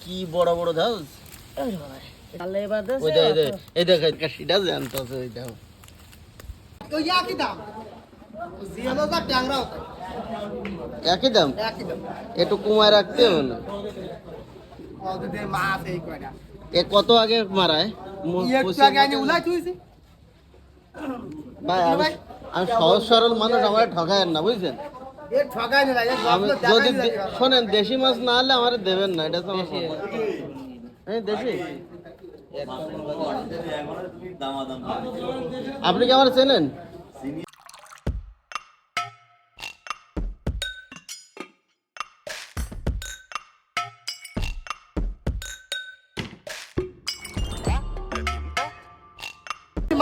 কি বড় বড় ধাস ওই বাবা তাহলে এবার দেশ ওই দেখ এই দেখ কাশিটা জানতো ওই দাও ওই একই দাম জিয়ালো যা ট্যাংরাও একই দাম একই দাম একটু কমায় রাখতে হবে না ওদের মাছ এই কয়টা এ কত আগে মারায় একটু আগে আনি উলাই তুইছি ভাই আমি সহজ সরল মানুষ আমার ঠকায় না বুঝছেন এ ঠগাই না লাগে আমি যদি শোনেন দেশি মাছ না হলে আমার দেবেন না এটা তো আমার কথা। হ্যাঁ দেশি আপনি কি আমার চেনেন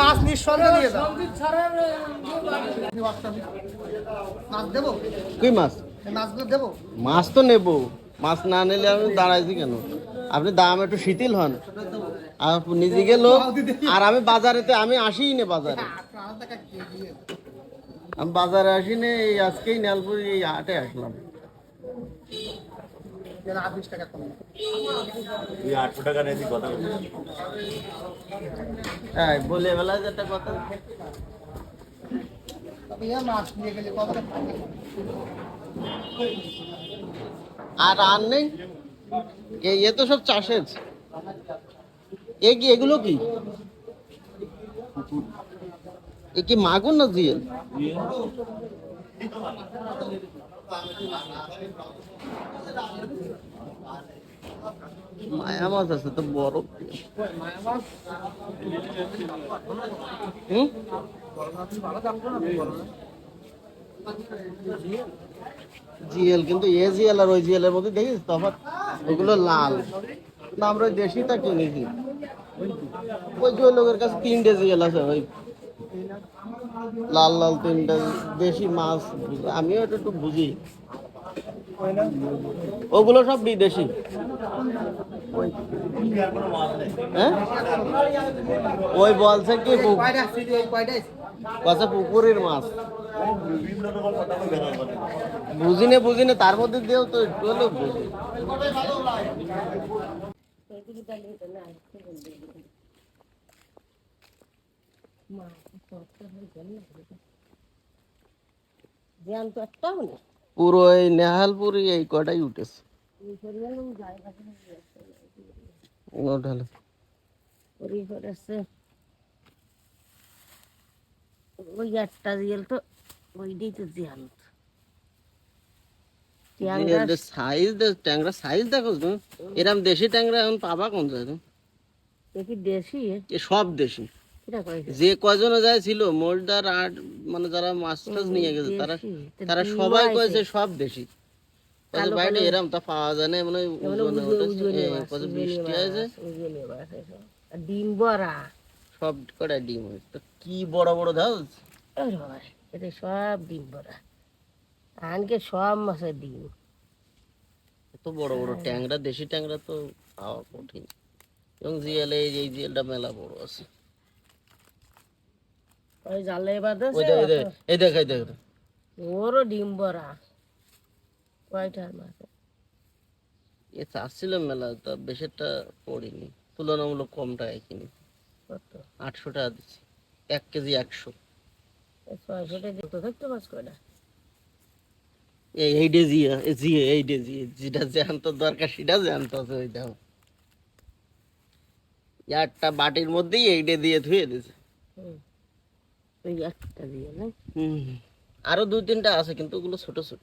মাছ নিঃসন্দেহে দিয়ে দাও মাছ দেবো কি মাছ এই মাছগুলো দেবো মাছ তো নেবো মাছ না নিলে আমি দাঁড়াইছি কেন আপনি দাম একটু শিথিল হন আর নিজে গেল আর আমি বাজারেতে আমি আসিই না বাজারে আমি বাজারে আসি না এই আজকেই নেলপুরি এই হাটে আসলাম আর 20 টাকা কম তুই 800 টাকা নিয়ে কথা বলছিস হ্যাঁ বলে বেলা একটা কথা তবে এ মাছ নিয়ে গেলে কত টাকা আর নেই এ তো সব চাষের এগুলো কি এ কি মাগুর না জিয়েল মায়া মাছ আছে তো বড় হুম জিএল কিন্তু এ জিএল আর ওই জিএল এর মধ্যে দেখিস তফাৎ ওগুলো লাল না আমরা ওই দেশিটা কিনেছি ওই যে ওই লোকের কাছে 3টে জিএল আছে ওই লাল লাল 3টে দেশি মাছ আমিও এটা একটু বুঝি ওগুলো সব বিদেশি হ্যাঁ ওই বলছে কি কয়টা আছে এই কয়টা আছে কত পুকুরের মাছ বুঝিনে তার মধ্যে দিয়েও তো একটু হলেও বুঝি পুরো এই নেহালপুরি এই কটাই উঠেছে ওঠালে ওই একটা জিয়াল তো ওইটাই তো জিয়াল সাইজ ট্যাংরা সাইজ দেখো তুমি এরকম দেশি ট্যাংরা এখন পাবা কোন যায় কি দেশি এ সব দেশি যে কজন যায় ছিল মোলদার আর মানে যারা মাছ টাছ নিয়ে গেছে তারা সবাই কয়েছে সব দেশি বাইরে এরম তা পাওয়া যায় না মানে বৃষ্টি আছে ডিম বড়া সব কটা ডিম হয়েছে কি বড় বড় ধাস এটা সব ডিম বড়া আনকে সব মাছের ডিম এত বড় বড় ট্যাংরা দেশি ট্যাংরা তো পাওয়া কঠিন এবং জিএল এই জিএলটা মেলা বড় আছে ওই জালে বাদে এই দেখ ওরও ডিম বড়া কয়টার মাছ এ চাচ্ছিল মেলা তা বেশিটা পড়িনি তুলনামূলক কম টাকায় কিনি কত 800 টাকা দিচ্ছি 1 কেজি 100 600 টাকা দিতে থাকতে মাছ কয়টা এই ডেজিয়া এই ডেজিয়া যেটা জানতো দরকার সেটা জানতো ওই দাও একটা বাটির মধ্যেই এইটা দিয়ে ধুয়ে দিয়েছে ওই একটা দিয়ে না আরো 2-3টা আছে কিন্তু ওগুলো ছোট ছোট